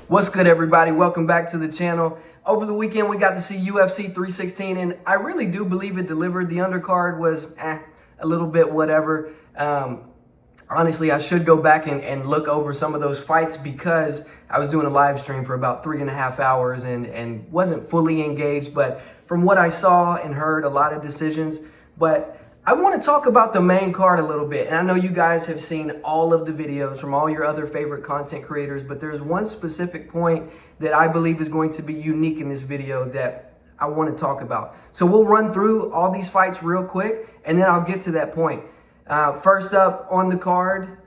What's good, everybody? Welcome back to the channel. Over the weekend, we got to see UFC 316, and I really do believe it delivered. The undercard was a little bit whatever. Honestly, I should go back and look over some of those fights because I was doing a live stream for about 3.5 hours and wasn't fully engaged. But from what I saw and heard, a lot of decisions. But I want to talk about the main card a little bit. And I know you guys have seen all of the videos from all your other favorite content creators, but there's one specific point that I believe is going to be unique in this video that I want to talk about. So we'll run through all these fights real quick, and then I'll get to that point. First up on the card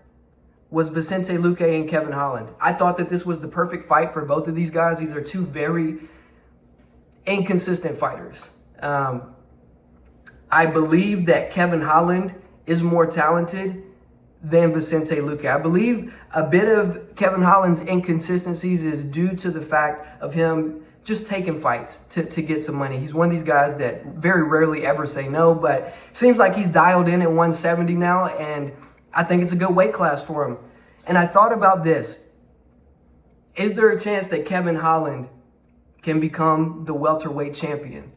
was Vicente Luque and Kevin Holland. I thought that this was the perfect fight for both of these guys. These are two very inconsistent fighters. I believe that Kevin Holland is more talented than Vicente Luque. I believe a bit of Kevin Holland's inconsistencies is due to the fact of him just taking fights to get some money. He's one of these guys that very rarely ever say no, but seems like he's dialed in at 170 now, and I think it's a good weight class for him. And I thought about this. Is there a chance that Kevin Holland can become the welterweight champion?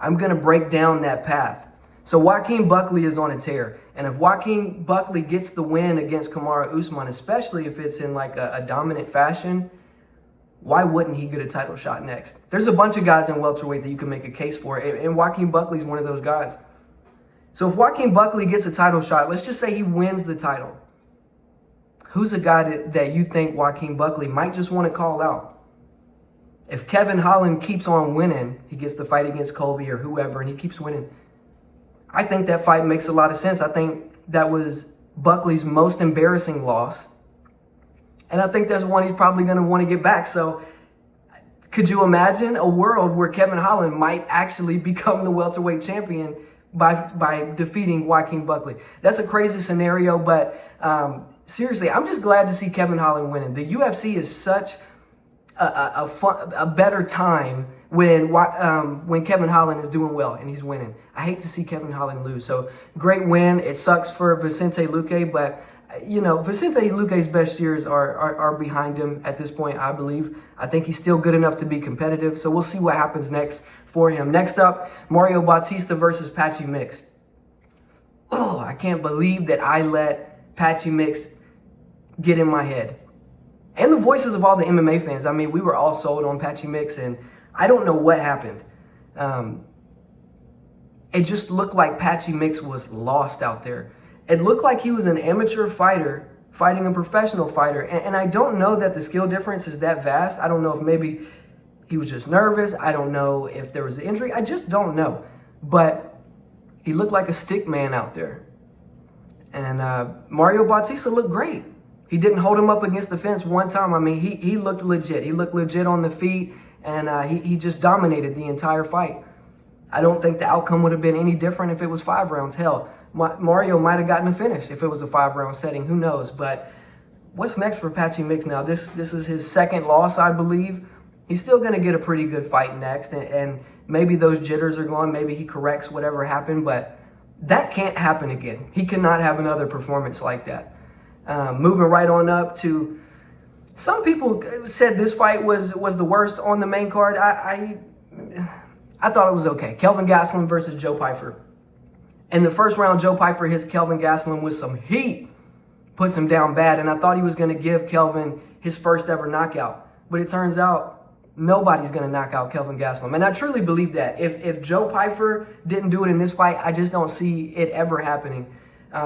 I'm going to break down that path. So Joaquin Buckley is on a tear. And if Joaquin Buckley gets the win against Kamaru Usman, especially if it's in like a dominant fashion, why wouldn't he get a title shot next? There's a bunch of guys in welterweight that you can make a case for, and Joaquin Buckley's one of those guys. So if Joaquin Buckley gets a title shot, let's just say he wins the title. Who's a guy that you think Joaquin Buckley might just want to call out? If Kevin Holland keeps on winning, he gets the fight against Colby or whoever, and he keeps winning, I think that fight makes a lot of sense. I think that was Buckley's most embarrassing loss. And I think that's one he's probably going to want to get back. So could you imagine a world where Kevin Holland might actually become the welterweight champion by defeating Joaquin Buckley? That's a crazy scenario, but seriously, I'm just glad to see Kevin Holland winning. The UFC is such a better time when Kevin Holland is doing well and he's winning. I hate to see Kevin Holland lose. So great win. It sucks for Vicente Luque, but you know, Vicente Luque's best years are behind him at this point, I believe. I think he's still good enough to be competitive. So we'll see what happens next for him. Next up, Mario Bautista versus Patchy Mix. Oh, I can't believe that I let Patchy Mix get in my head. And the voices of all the MMA fans. I mean, we were all sold on Patchy Mix, and I don't know what happened. It just looked like Patchy Mix was lost out there. It looked like he was an amateur fighter fighting a professional fighter. And I don't know that the skill difference is that vast. I don't know if maybe he was just nervous. I don't know if there was an injury. I just don't know. But he looked like a stick man out there. And Mario Bautista looked great. He didn't hold him up against the fence one time. I mean, he looked legit. He looked legit on the feet, and he just dominated the entire fight. I don't think the outcome would have been any different if it was 5 rounds. Hell, Mario might have gotten a finish if it was a 5-round setting. Who knows? But what's next for Patchy Mix now? This is his second loss, I believe. He's still going to get a pretty good fight next, and maybe those jitters are gone. Maybe he corrects whatever happened, but that can't happen again. He cannot have another performance like that. Moving right on up to, some people said this fight was the worst on the main card. I thought it was okay. Kelvin Gastelum versus Joe Pyfer. In the first round, Joe Pyfer hits Kelvin Gastelum with some heat, puts him down bad, and I thought he was going to give Kelvin his first ever knockout. But it turns out nobody's going to knock out Kelvin Gastelum. And I truly believe that. If Joe Pyfer didn't do it in this fight, I just don't see it ever happening.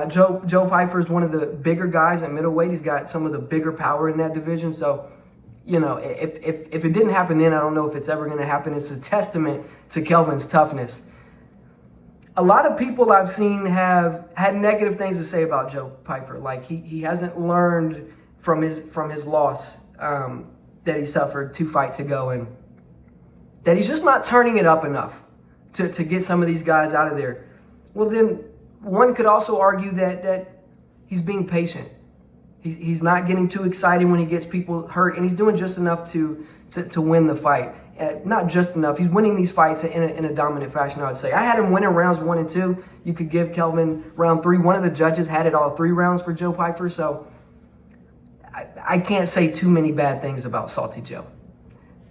Joe Pyfer is one of the bigger guys at middleweight. He's got some of the bigger power in that division. So, you know, if it didn't happen then, I don't know if it's ever going to happen. It's a testament to Kelvin's toughness. A lot of people I've seen have had negative things to say about Joe Pyfer. Like he hasn't learned from his loss that he suffered 2 fights ago, and that he's just not turning it up enough to get some of these guys out of there. Well, then one could also argue that he's being patient. He's not getting too excited when he gets people hurt, and he's doing just enough to win the fight. Not just enough. He's winning these fights in a dominant fashion, I would say. I had him winning rounds 1 and 2. You could give Kelvin round 3. One of the judges had it all 3 rounds for Joe Pyfer, so I can't say too many bad things about Salty Joe.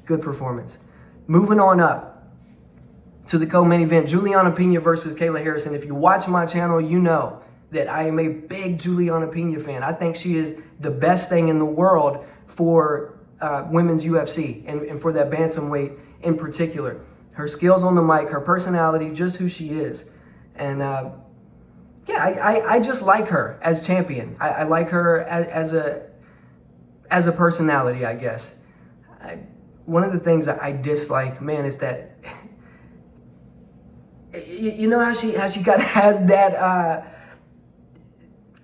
Good performance. Moving on up to the co-main event, Juliana Peña versus Kayla Harrison. If you watch my channel, you know that I am a big Juliana Peña fan. I think she is the best thing in the world for women's UFC and for that bantamweight in particular. Her skills on the mic, her personality, just who she is. And I just like her as champion. I like her as a personality, I guess. One of the things that I dislike, man, is that you know how she kind of has that.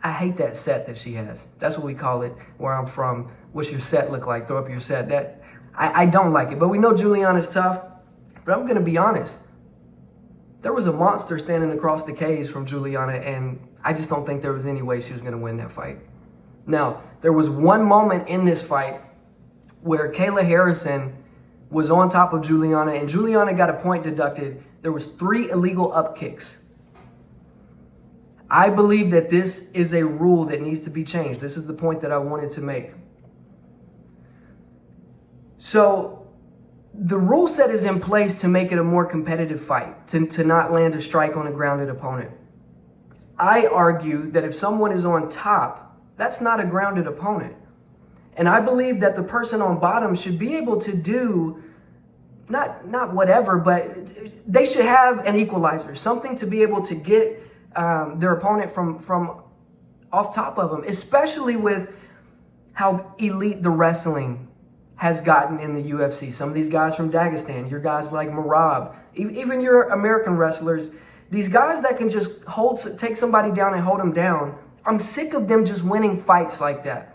I hate that set that she has. That's what we call it where I'm from. What's your set look like? Throw up your set. That I don't like it. But we know Juliana's tough. But I'm gonna be honest. There was a monster standing across the cage from Juliana, and I just don't think there was any way she was gonna win that fight. Now, there was one moment in this fight where Kayla Harrison was on top of Juliana, and Juliana got a point deducted. There was 3 illegal up kicks. I believe that this is a rule that needs to be changed. This is the point that I wanted to make. So the rule set is in place to make it a more competitive fight, to not land a strike on a grounded opponent. I argue that if someone is on top, that's not a grounded opponent. And I believe that the person on bottom should be able to do, not whatever, but they should have an equalizer, something to be able to get their opponent from off top of them, especially with how elite the wrestling has gotten in the UFC. Some of these guys from Dagestan, your guys like Merab, even your American wrestlers, these guys that can just take somebody down and hold them down. I'm sick of them just winning fights like that,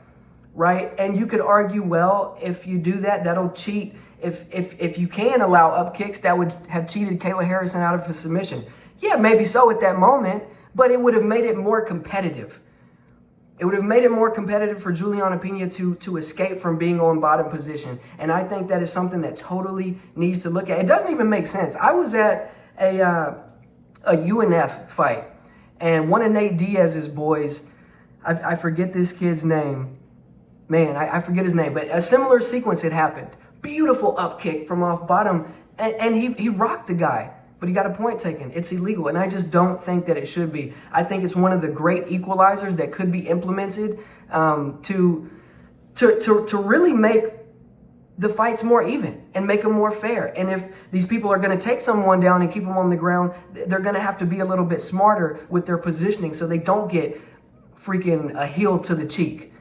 right? And you could argue, well, if you do that, that'll cheat. If you can allow up kicks, that would have cheated Kayla Harrison out of a submission. Yeah, maybe so at that moment, but it would have made it more competitive. It would have made it more competitive for Juliana Peña to escape from being on bottom position. And I think that is something that totally needs to look at. It doesn't even make sense. I was at a UNF fight, and one of Nate Diaz's boys, I forget this kid's name. Man, I forget his name, but a similar sequence had happened. Beautiful up kick from off bottom, and he rocked the guy. But he got a point taken. It's illegal, and I just don't think that it should be. I think it's one of the great equalizers that could be implemented to really make the fights more even and make them more fair. And if these people are going to take someone down and keep them on the ground, they're going to have to be a little bit smarter with their positioning so they don't get freaking a heel to the cheek.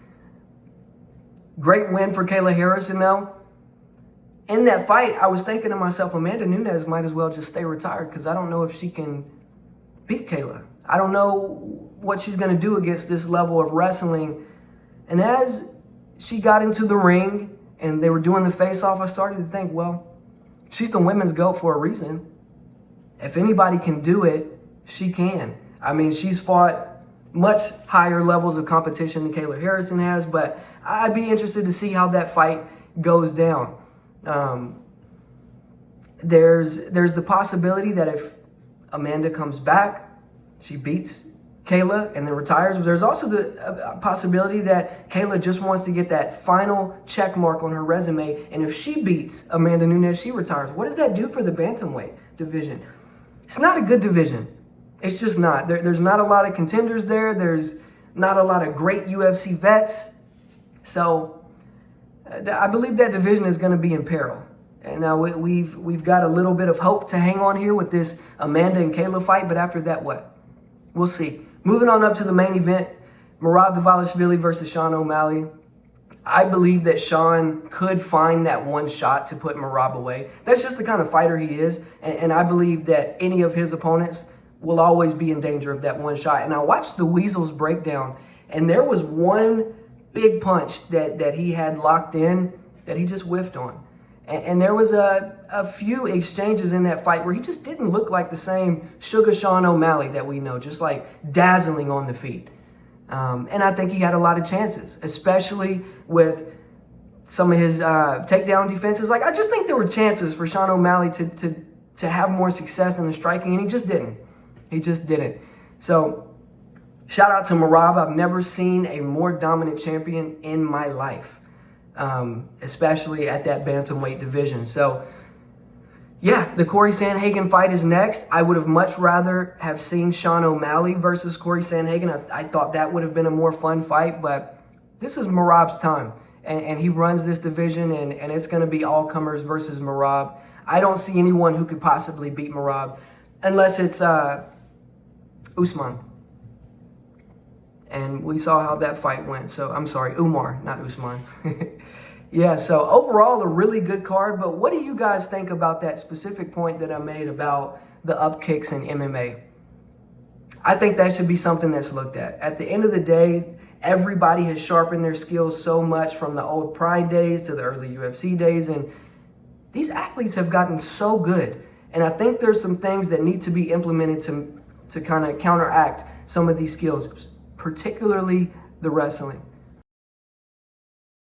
Great win for Kayla Harrison, though. In that fight, I was thinking to myself, Amanda Nunes might as well just stay retired because I don't know if she can beat Kayla. I don't know what she's going to do against this level of wrestling. And as she got into the ring and they were doing the face-off, I started to think, well, she's the women's GOAT for a reason. If anybody can do it, she can. I mean, she's fought much higher levels of competition than Kayla Harrison has, but I'd be interested to see how that fight goes down. There's the possibility that if Amanda comes back, she beats Kayla and then retires. But there's also the possibility that Kayla just wants to get that final check mark on her resume, and if she beats Amanda Nunes, she retires. What does that do for the bantamweight division? It's not a good division. It's just not. There's not a lot of contenders there. There's not a lot of great UFC vets. So I believe that division is going to be in peril. And now we've got a little bit of hope to hang on here with this Amanda and Kayla fight, but after that, what? We'll see. Moving on up to the main event, Merab Dvalishvili versus Sean O'Malley. I believe that Sean could find that one shot to put Merab away. That's just the kind of fighter he is, and I believe that any of his opponents will always be in danger of that one shot. And I watched the Weasels breakdown, and there was one big punch that he had locked in that he just whiffed on. And there was a few exchanges in that fight where he just didn't look like the same Sugar Sean O'Malley that we know, just like dazzling on the feet. And I think he had a lot of chances, especially with some of his takedown defenses. Like, I just think there were chances for Sean O'Malley to have more success in the striking, and he just didn't. He just didn't. So shout out to Merab. I've never seen a more dominant champion in my life, especially at that bantamweight division. So, yeah, the Corey Sandhagen fight is next. I would have much rather have seen Sean O'Malley versus Corey Sandhagen. I thought that would have been a more fun fight, but this is Merab's time. And he runs this division, and it's going to be all-comers versus Merab. I don't see anyone who could possibly beat Merab unless it's Usman. And we saw how that fight went. So, I'm sorry, Umar, not Usman. Yeah, so overall, a really good card. But what do you guys think about that specific point that I made about the up kicks in MMA? I think that should be something that's looked at. At the end of the day, everybody has sharpened their skills so much from the old Pride days to the early UFC days. And these athletes have gotten so good. And I think there's some things that need to be implemented to kind of counteract some of these skills, particularly the wrestling.